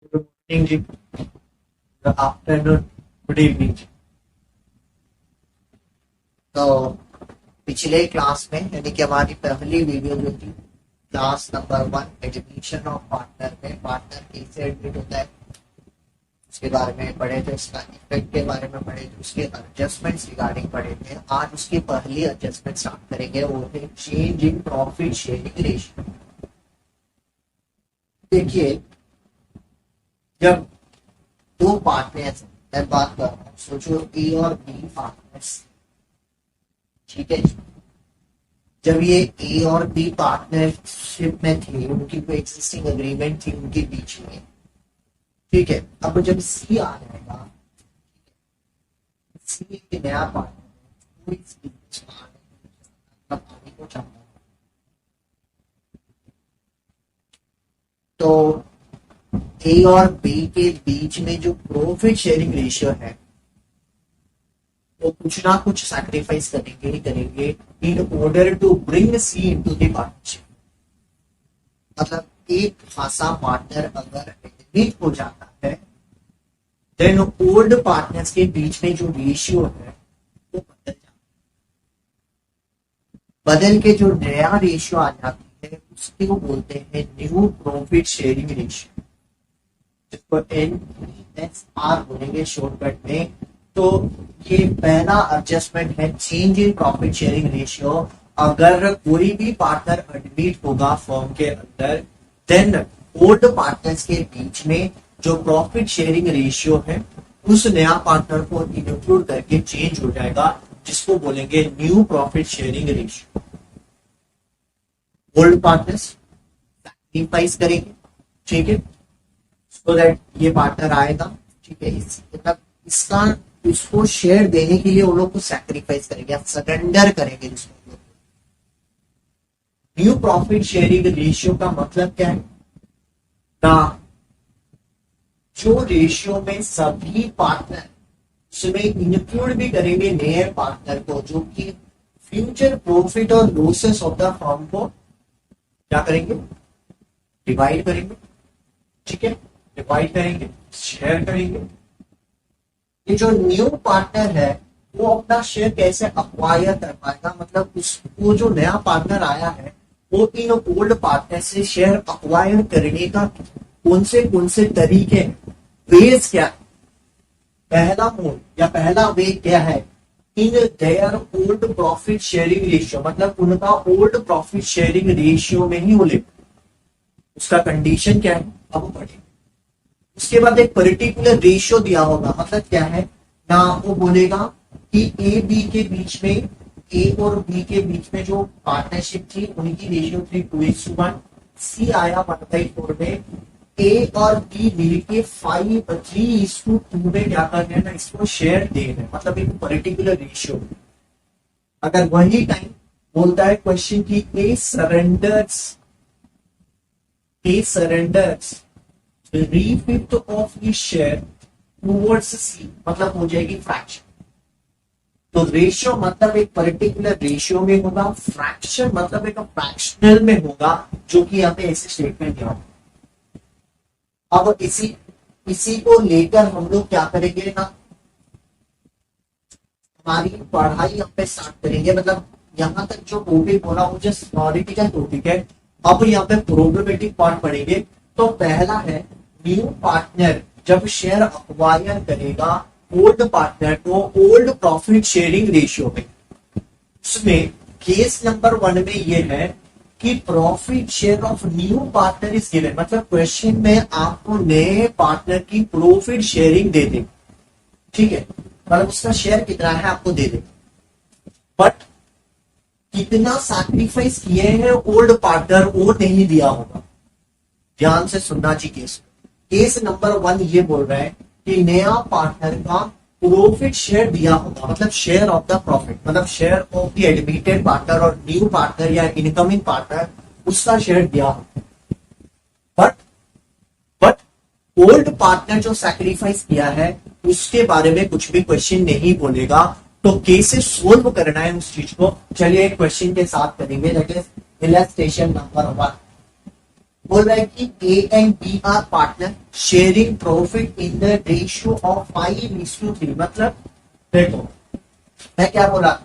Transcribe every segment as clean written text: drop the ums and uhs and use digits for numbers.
Good morning जी, good afternoon, good evening. तो पिछले class में यानी कि हमारी पहली वीडियो जो थी class number 1 admission of partner में पार्टनर कैसे एडमिट होता है उसके बारे में पढ़े थे, उसका इफेक्ट के बारे में पढ़े थे, उसके एडजस्टमेंट्स रिगार्डिंग पढ़े थे। आज उसकी पहली एडजस्टमेंट स्टार्ट करेंगे, वो है change in profit sharing ratio. देखिए, जब दो पार्टनर्स, मैं बात कर रहा हूँ, सोचो ए और बी पार्टनर्स, ठीक है। जब ये ए और बी पार्टनरशिप में थे, उनकी कोई एक्सिस्टिंग एग्रीमेंट थी उनके बीच में, ठीक है। अब जब सी आ जाएगा, सी एक नया पार्टनर, वो इस बीच पानी को चाहता है, तो ए और बी के बीच में जो प्रॉफिट शेयरिंग रेशियो है वो कुछ ना कुछ सैक्रिफाइस करेंगे ही करेंगे in order to bring C into the partnership. मतलब एक खासा पार्टनर अगर एडमिट हो जाता है, देन ओल्ड पार्टनर्स के बीच में जो रेशियो है वो बदल जाता है। बदल के जो नया रेशियो आ जाती है उसको वो बोलते हैं न्यू प्रॉफिट शेयरिंग रेशियो, जिसको NESR बोलेंगे शॉर्टकट में। तो ये पहला एडजस्टमेंट है, change in profit sharing ratio. अगर कोई भी पार्टनर एडमिट होगा फर्म के अंदर, देन ओल्ड पार्टनर्स के बीच में जो प्रॉफिट शेयरिंग रेशियो है उस नया पार्टनर को इंक्लूड करके चेंज हो जाएगा, जिसको बोलेंगे new profit sharing ratio. Old partners sacrifice करेंगे, ठीक है, सो दैट ये पार्टनर आएगा, ठीक है। मतलब इसका इसको शेयर देने के लिए वो लोग को सैक्रिफाइस करेंगे, सरेंडर करेंगे इसको। न्यू प्रॉफिट शेयरिंग रेशियो का मतलब क्या है ना, जो रेशियो में सभी पार्टनर उसमें इंक्लूड भी करेंगे नए पार्टनर को, जो कि फ्यूचर प्रॉफिट और लॉसेस ऑफ द फर्म को क्या करेंगे, डिवाइड करेंगे, ठीक है, डिवाइड करेंगे, शेयर करेंगे। ये जो न्यू पार्टनर है वो अपना शेयर कैसे अक्वायर कर पाएगा, मतलब उसको जो नया पार्टनर आया है वो इन ओल्ड पार्टनर से शेयर अक्वायर करने का कौन से तरीके, वेज क्या, पहला मोड या पहला वे क्या है, in their old profit sharing ratio, मतलब उनका ओल्ड प्रॉफिट शेयरिंग रेशियो में ही वो ले। उसका कंडीशन क्या है अब पढ़ेंगे। उसके बाद एक पर्टिकुलर रेशियो दिया होगा, मतलब क्या है ना, वो बोलेगा कि ए बी के बीच में, ए और बी के बीच में जो पार्टनरशिप थी उनकी रेशियो थी 2:1। सी आया 1/4 में, ए और बी मिलके 3:2 में क्या करना है ना, इसको शेयर देना है, मतलब एक पर्टिकुलर रेशियो। अगर वही टाइम बोलता है क्वेश्चन की A surrenders 3/5 of the share towards C, मतलब हो जाएगी फ्रैक्शन। तो रेशियो मतलब एक पर्टिकुलर रेशियो में होगा, फ्रैक्शन मतलब एक फ्रैक्शनल में होगा, जो कि यहाँ पे ऐसे स्टेटमेंट दिया होगा। अब इसी को लेकर हम लोग क्या करेंगे ना, हमारी पढ़ाई यहाँ पे स्टार्ट करेंगे। मतलब यहाँ तक जो टॉपिक बोला वो जस्ट थ्योरेटिकल टॉपिक है। अब यहाँ पे प्रोब्लेमेटिक पार्ट पढ़ेंगे। तो पहला है, न्यू पार्टनर जब शेयर अक्वायर करेगा ओल्ड पार्टनर को ओल्ड प्रॉफिट शेयरिंग रेशियो में, उसमें केस नंबर 1 में ये है कि profit share of new partner is given, मतलब क्वेश्चन में आपको नए पार्टनर की प्रॉफिट शेयरिंग दे दे, ठीक है, मतलब उसका शेयर कितना है आपको दे दे, बट कितना सैक्रिफाइस किए हैं ओल्ड पार्टनर वो नहीं दिया होगा। ध्यान से सुनना चाहिए। केस नंबर 1 ये बोल रहा है कि नया पार्टनर का प्रॉफिट शेयर दिया होगा, मतलब शेयर ऑफ द प्रॉफिट, मतलब share of the admitted partner और न्यू पार्टनर या इनकमिंग पार्टनर उसका शेयर दिया होगा। बट ओल्ड पार्टनर जो सैक्रिफाइस किया है उसके बारे में कुछ भी क्वेश्चन नहीं बोलेगा। तो कैसे सोल्व करना है उस चीज को, चलिए एक क्वेश्चन के साथ करेंगे। That is illustration number 1। बोल रहा है कि A and B are partner sharing profit in the ratio of 5:3। मतलब देखो मैं क्या बोला,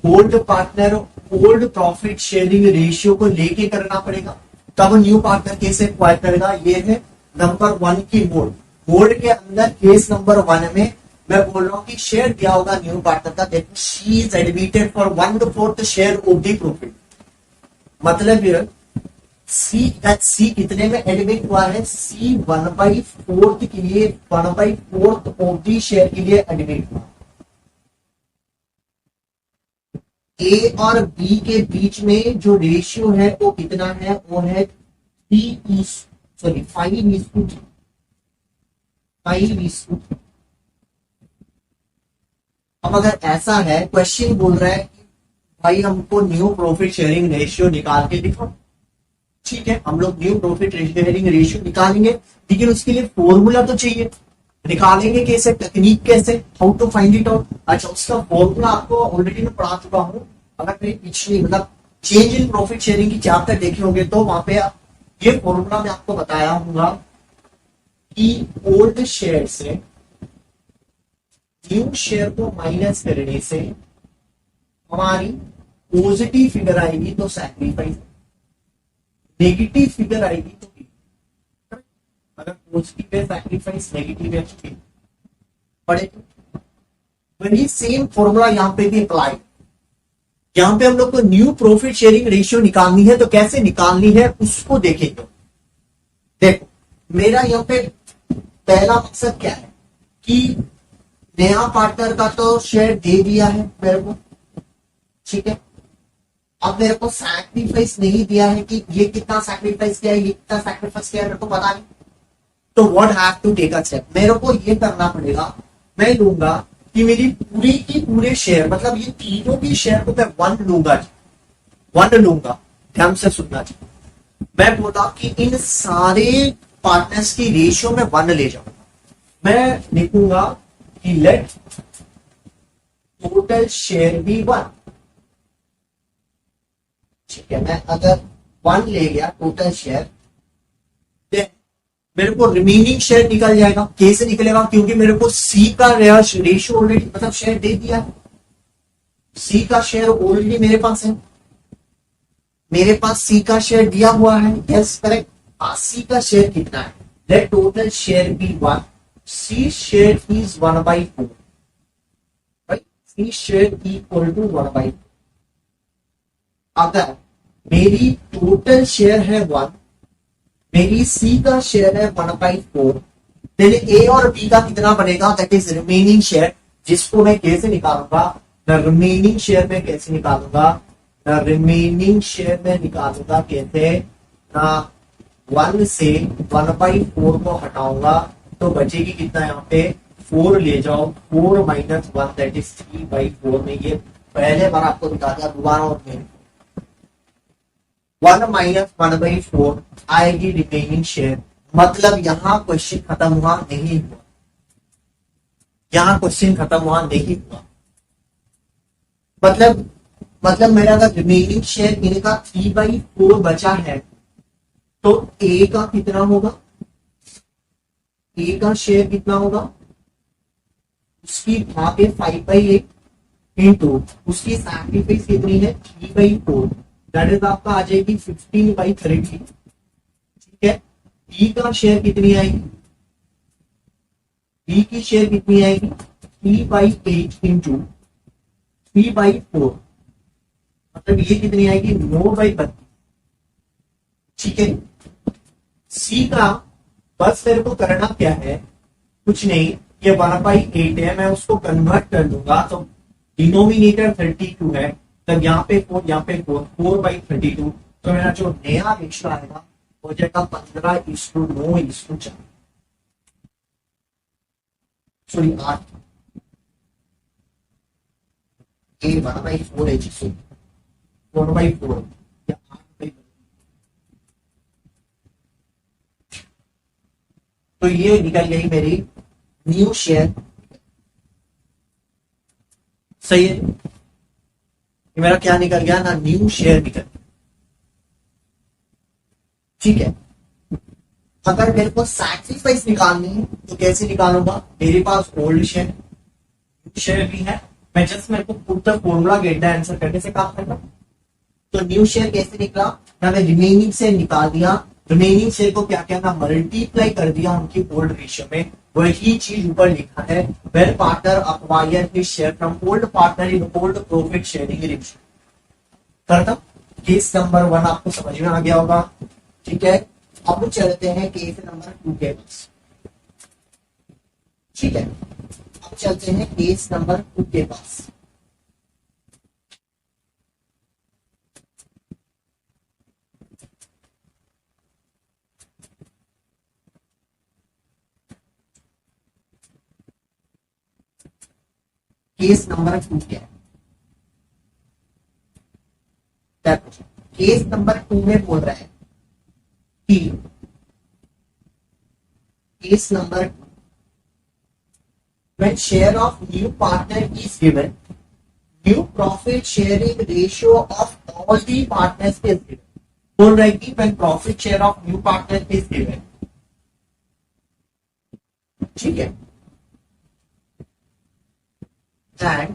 old partner old profit sharing ratio को लेके करना पड़ेगा, तब न्यू पार्टनर कैसे एक्वायर करेगा। ये है नंबर 1 की मोड। मोड के अंदर केस नंबर 1 में मैं बोल रहा हूं कि शेयर दिया होगा न्यू पार्टनर का, that she is admitted for 1/4 share of the profit. मतलब सी कितने में एडमिट हुआ है, सी 1/4 के लिए 1/4 ऑफ द शेयर के लिए एडमिट हुआ। ए और बी के बीच में जो रेशियो है वो कितना है, वो है 5:3। अब अगर ऐसा है, क्वेश्चन बोल रहा है कि भाई हमको न्यू प्रॉफिट शेयरिंग रेशियो निकाल के दिखाओ। ठीक है, हम लोग न्यू प्रॉफिट शेयरिंग रेशियो निकालेंगे, लेकिन उसके लिए फॉर्मूला तो चाहिए। निकालेंगे कैसे, टेक्निक कैसे, how to find it out. अच्छा, उसका फॉर्मूला आपको ऑलरेडी मैं पढ़ा चुका हूं। अगर कहीं पिछली मतलब चेंज इन प्रॉफिट शेयरिंग की चैप्टर देखे होंगे तो वहां पे ये फॉर्मूला मैं आपको बताया हूँ कि ओल्ड शेयर से न्यू शेयर को माइनस करने से हमारी पॉजिटिव फिगर आएगी तो सैक्रिफाइस, नेगेटिव फिगर आएगी तो अगर पॉजिटिव है सैक्रिफाइस, नेगेटिव है पड़े। वही सेम फॉर्मूला यहाँ पे भी अप्लाई। यहाँ पे हम लोग को न्यू प्रॉफिट शेयरिंग रेशियो निकालनी है, तो कैसे निकालनी है उसको देखेंगे। देखो मेरा यहाँ पे पहला मकसद क्या है कि नया पार्टनर का तो शेयर दे दिया है मेरे को, ठीक है। अब मेरे को सैक्रिफाइस नहीं दिया है कि ये कितना सैक्रिफाइस किया है, ये कितना सैक्रिफाइस किया है, मेरे को पता नहीं। तो what have to take a step, मेरे को ये करना पड़ेगा। मैं लूंगा कि मेरी पूरी की पूरे शेयर, मतलब ये तीनों की शेयर को मैं 1 लूंगा, 1 लूंगा। ध्यान से सुनना चाहिए। मैं बोला कि इन सारे पार्टनर्स की रेशियो में 1 ले जाऊंगा। मैं लिखूंगा कि लेट टोटल शेयर बी 1। ठीक है, मैं अगर 1 ले गया टोटल शेयर, मेरे को रिमेनिंग शेयर निकल जाएगा। कैसे निकलेगा, क्योंकि मेरे को सी का रेशियो ऑलरेडी मतलब शेयर दे दिया है। सी का शेयर ऑलरेडी मेरे पास है, मेरे पास सी का शेयर दिया हुआ है। Yes correct. सी का शेयर कितना है, let total share be 1, C share is 1/4, right. C share equal to 1/4। अगर मेरी टोटल शेयर है 1, मेरी सी का शेयर है 1/4, देन ए और बी का कितना बनेगा, दैट इज रिमेनिंग शेयर, जिसको मैं कैसे निकालूंगा, द रिमेनिंग शेयर में कैसे निकालूंगा, द रिमेनिंग शेयर में निकालूंगा कैसे, 1 से 1/4 को हटाऊंगा तो बचेगी कितना, यहाँ पे 4 ले जाओ, 4 - 1 दैट इज 3/4 में। ये पहले बार आपको बता दिया, दोबारा और में 1 - 1/4 आएगी रिमेनिंग शेयर। मतलब यहां क्वेश्चन खत्म हुआ नहीं हुआ, यहां क्वेश्चन खत्म हुआ नहीं हुआ। मतलब मेरा अगर रिमेनिंग शेयर इनका 3/4 बचा है तो ए का कितना होगा, ए का शेयर कितना होगा, उसकी भागे 5/8 इंटू उसकी सैक्रिफाइस कितनी है 3/4, दैट इज आपका आ जाएगी 15/30। ठीक है, बी का शेयर कितनी आएगी, बी की शेयर कितनी आएगी 3/8 इंटू 3/4, मतलब ये कितनी आएगी 9/32। ठीक है, सी का बस मेरे को करना क्या है, कुछ नहीं, ये 1/8 है, मैं उसको कन्वर्ट कर दूंगा तो डिनोमिनेटर 32 है, तब यहाँ पे 4, यहाँ पे 4/32। तो मेरा जो नया रेशियो आएगा हो जाएगा 15:9:4, सॉरी 8, ए 1/4 है, 4/4 या 8/4। तो ये निकल गई मेरी न्यू शेयर। सही है, ये मेरा क्या निकल गया ना, न्यू शेयर निकल गया। ठीक है, अगर मेरे को सैक्रिफाइस निकालनी है तो कैसे निकालूंगा? मेरे पास ओल्ड शेयर शेयर भी है, मैं जस्ट मेरे को put the formula get the answer करने से काम करना। तो न्यू शेयर कैसे निकला? मैंने रिमेनिंग से निकाल दिया, रिमेनिंग शेयर को क्या किया? मल्टीप्लाई कर दिया उनकी ओल्ड रेशियो में। वही चीज ऊपर लिखा है, well partner acquire his share from old partner in old profit sharing ratio. करता केस नंबर 1 आपको समझ में आ गया होगा, ठीक है। अब चलते हैं केस नंबर 2 के पास, ठीक है। अब चलते हैं केस नंबर 2 के पास। केस नंबर 2 क्या है? केस नंबर 2 में बोल रहा है कि case number when share of new partner is given, new profit sharing ratio of all the partners is given. बोल रहा है कि when profit share of new partner is given, ठीक है, and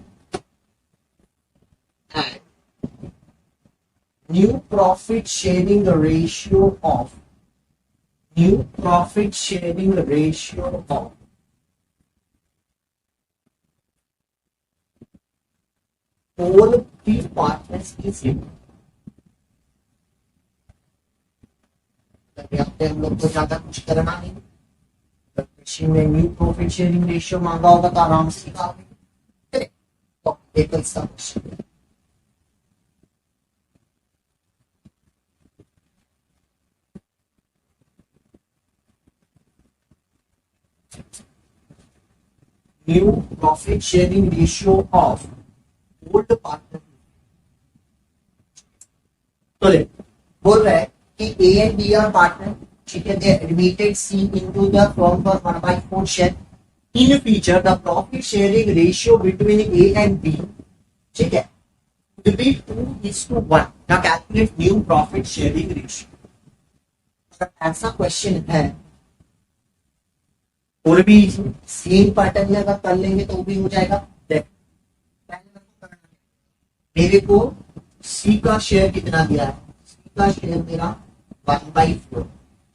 new profit sharing ratio of all the partners is given. यहाँ पे हम लोग को ज्यादा कुछ करना नहीं, मशीन में न्यू प्रॉफिट शेयरिंग रेशियो मांगा होगा तो आराम से निकाल देंगे। तो एक इसका question, new profit sharing ratio of old partner. तो ले बोल रहा है कि A and B are partner, ठीक है, they admitted C into the firm for 1/4 share. In future the profit sharing ratio between A and B, ठीक है, will be 2:1. Now calculate new profit sharing ratio. अगर ऐसा question है और भी same pattern में अगर कर लेंगे तो भी हो जाएगा। देख मेरे को सी का शेयर कितना दिया है? सी का शेयर मेरा 1/4,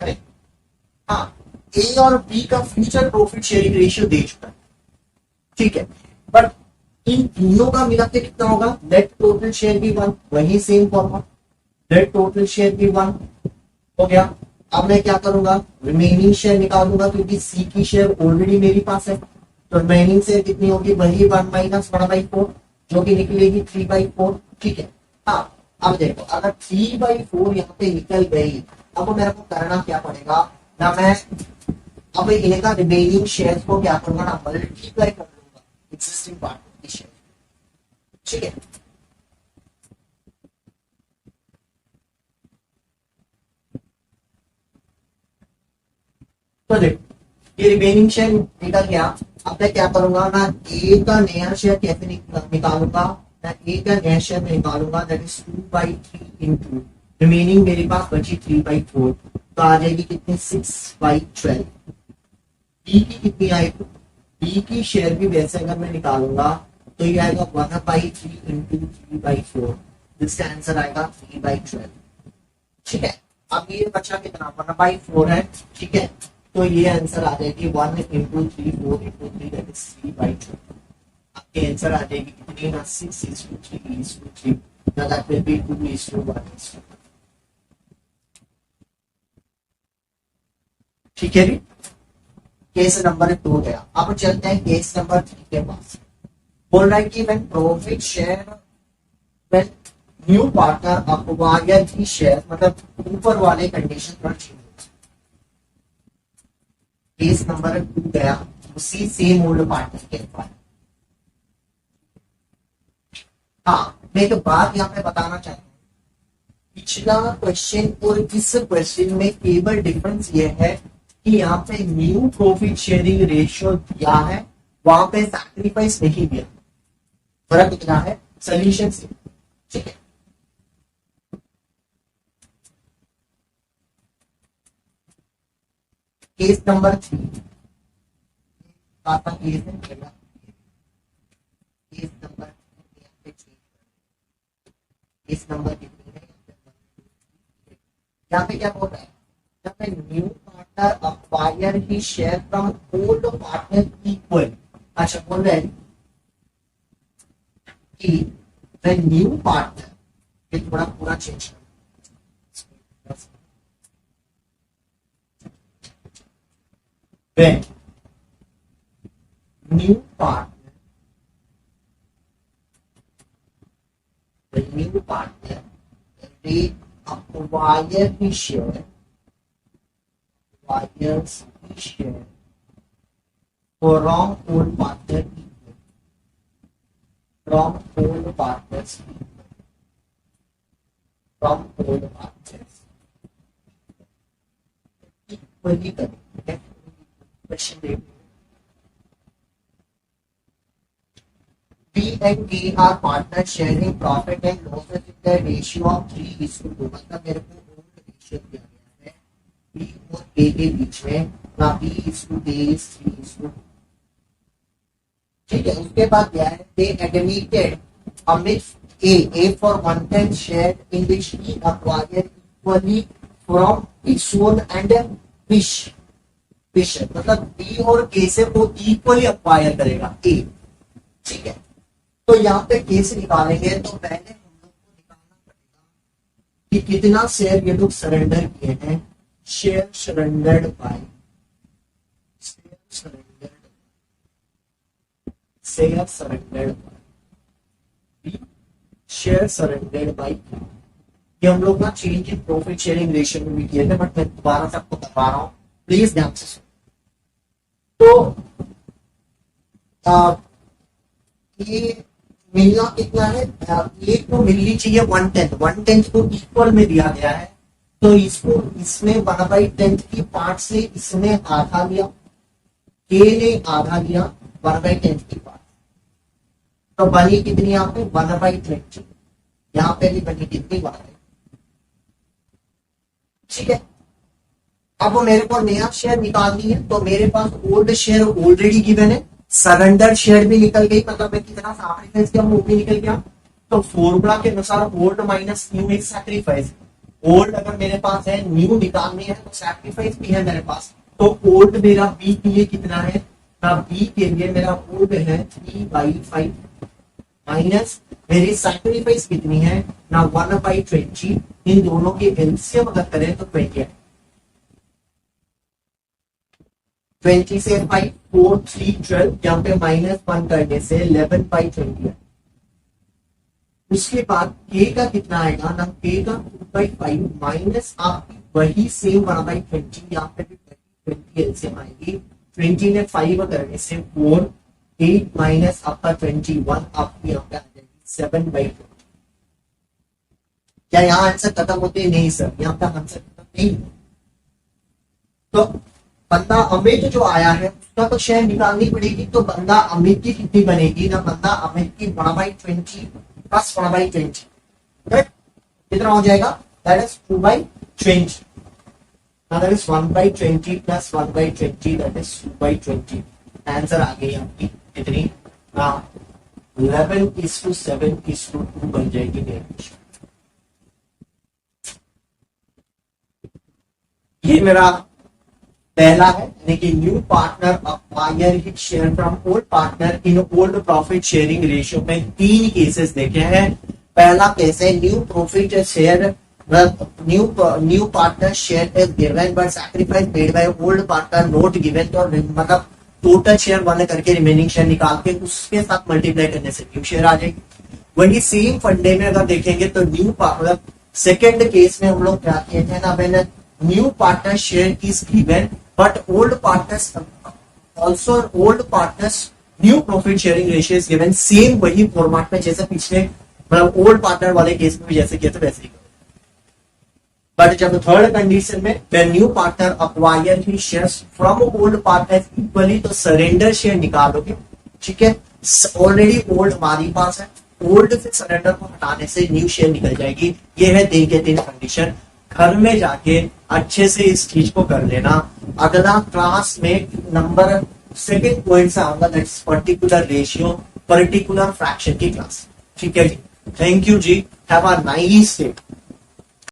करेक्ट। हाँ, ए और बी का फ्यूचर प्रॉफिट शेयरिंग रेशियो दे चुका है, ठीक है, बट इन तीनों का मिला के कितना होगा? नेट टोटल शेयर भी 1, वही same formula, net total share भी 1 हो गया। अब मैं क्या करूंगा? रिमेनिंग शेयर निकालूंगा, क्योंकि सी की शेयर ऑलरेडी मेरे पास है, तो रिमेनिंग शेयर कितनी होगी? वही 1 - 1/4, जो कि निकलेगी 3/4, ठीक है। हाँ, अब देखो अगर 3/4 यहाँ पे निकल गई, अब मेरे को करना क्या पड़ेगा ना? मैं अब इनका रिमेनिंग शेयर को क्या करूंगा ना? मल्टीप्लाई कर लूंगा एग्जिस्टिंग पार्टनर की शेयर, ठीक है। तो देखो ये रिमेनिंग शेयर निकल गया। अब मैं क्या करूंगा ना? ए का नया शेयर कैसे निकालूंगा? मैं ए का नया शेयर में निकालूंगा, दैट इज 2/3 इंटू रिमेनिंग मेरे पास बची 3/4, तो आ जाएगी कितनी? 6/12। बी की कितनी आएगी? बी की शेयर भी वैसे अगर मैं निकालूंगा तो ये आएगा 1/3 इंटू 3/4, जिसका आंसर आएगा 3/12, ठीक है। अब ये बचा कितना? 1/4 है, ठीक है, तो ये आंसर आ जाएगी 1 इंटू 3, 4 इंटू 3, दैट इज 3/12। आपके आंसर आ जाएगी कितनी ना? 6:3 ना, दैट विल बी 2:1, ठीक है। केस नंबर 2 गया। अब चलते हैं केस नंबर 3 के पास। बोल रहा है कि when profit share, when new partner acquire the share, मतलब ऊपर वाले कंडीशन पर चेंज। केस नंबर 2 गया उसी सेम ओल्ड पार्टनर के पास। हाँ, मैं एक बात यहाँ पे बताना चाहता हूँ, पिछला क्वेश्चन और इस क्वेश्चन में केवल डिफरेंस ये है कि यहाँ पे न्यू प्रॉफिट शेयरिंग रेशियो दिया है, वहां पे सैक्रिफाइस नहीं दिया। फर्क कितना है? सोल्यूशन से, ठीक है। केस नंबर 3 आपका केस है पहला, केस नंबर केस नंबर कितनी है यहाँ पे क्या बोल रहा है, यहाँ पे new partner acquire he share from old partner equal. अच्छा बोल रहे हैं कि द न्यू पार्टनर, ये थोड़ा पूरा चेंज कर, when new partner, the new partner they acquire his share, acquires his share from old partner equal, from old partners equal, from old partners equally करेंगे। Question B and K are partners sharing profit and losses in the ratio of 3:2। मतलब मेरे को old ratio दिया गया है B और A के बीच में, ना B:A:3:2। ठीक है, उसके बाद क्या है, they admitted amidst A for 1/10 share in which he acquired equally from Ixon and Fish। मतलब बी और के से वो इक्वली अक्वायर करेगा ए। ठीक है, तो यहाँ पे के से निकालेंगे तो पहले हम लोग को निकालना पड़ेगा कि कितना शेयर ये लोग सरेंडर किए हैं। Share surrendered by, share surrendered by ये हम लोग ना change in profit sharing ratio में भी किए थे, बट मैं दोबारा से आपको बता रहा हूँ, प्लीज ध्यान से सुनो। तो ये मिलना कितना है, ये को मिलनी चाहिए 1/10 को इक्वल में दिया गया है, तो इसको इसमें 1/10 की पार्ट से इसने आधा लिया, के ने आधा लिया 1/10 की पार्ट, तो बनी कितनी यहाँ पे 1/20, यहाँ पे भी बनी कितनी 1। ठीक है, अब वो मेरे को नया शेयर निकालनी है, तो मेरे पास ओल्ड शेयर ऑलरेडी गिवन है, सरेंडर शेयर भी निकल गई, मतलब मैं कितना सैक्रिफाइस किया वो भी निकल गया। तो फॉर्मूला के अनुसार ओल्ड माइनस न्यू एक सैक्रिफाइस, ओल्ड अगर मेरे पास है, न्यू निकालनी है तो सैक्रिफाइस भी है मेरे पास। तो ओल्ड मेरा बी के लिए कितना है, ना बी के लिए मेरा ओल्ड है 3/5 माइनस मेरी सैक्रिफाइस कितनी है ना 1/20, इन दोनों के एलसीएम अगर करें तो 20 है। 20 से 5 4 3 12, यहाँ पे -1 करने से 11/20 है। उसके बाद के का कितना आएगा ना, के का 2/5 माइनस आपकी वही सेम 1/20, यहाँ पे भी 20 एलसीएम आएगी। 20 में 5 करने से 4, 8 माइनस आपका 21 आपकी यहाँ पे आ जाएगी 7/20। क्या यहाँ आंसर खत्म होते हैं? नहीं सर, यहाँ का आंसर खत्म नहीं। तो बंदा अमित जो आया है उसका तो शेयर निकालनी पड़ेगी, तो बंदा अमित की कितनी बनेगी ना, बंदा अमित की 1/20 प्लस 1/20, कितना हो जाएगा, that is 2/20, that is 1/20 plus 1/20, that is 2/20। Answer आ गई आपकी कितनी, 11:7:2 बन जाएगी मेरी। ये मेरा पहला है, यानी कि new partner acquire his share from old partner in old profit sharing ratio में 3 केसेस देखे हैं। पहला केस है new profit share, new partner share is given but sacrifice made by old partner not given, तो मतलब total share 1 करके remaining share निकाल के उसके साथ मल्टीप्लाई करने से न्यू शेयर आ जाएगी। वही सेम फंडे में अगर देखेंगे तो न्यू मतलब सेकेंड केस में हम लोग क्या किए थे ना, when new partner share is given but old partners also old partners new profit sharing ratio is given, same वही फॉर्मेट में जैसे पिछले मतलब ओल्ड पार्टनर वाले केस में भी जैसे किया था वैसे ही। बट जब थर्ड कंडीशन में when new partner acquire his shares from old partners equally, तो सरेंडर शेयर निकालोगे। ठीक है, ऑलरेडी ओल्ड हमारी पास है, ओल्ड से सरेंडर को हटाने से न्यू शेयर निकल जाएगी। ये है 3 के 3 कंडीशन। घर में जाके अच्छे से इस चीज को कर लेना, अगला क्लास में नंबर सेकेंड पॉइंट से आऊंगा, that's particular ratio, particular fraction की क्लास। ठीक है जी, थैंक यू जी, हैव अ नाइस डे।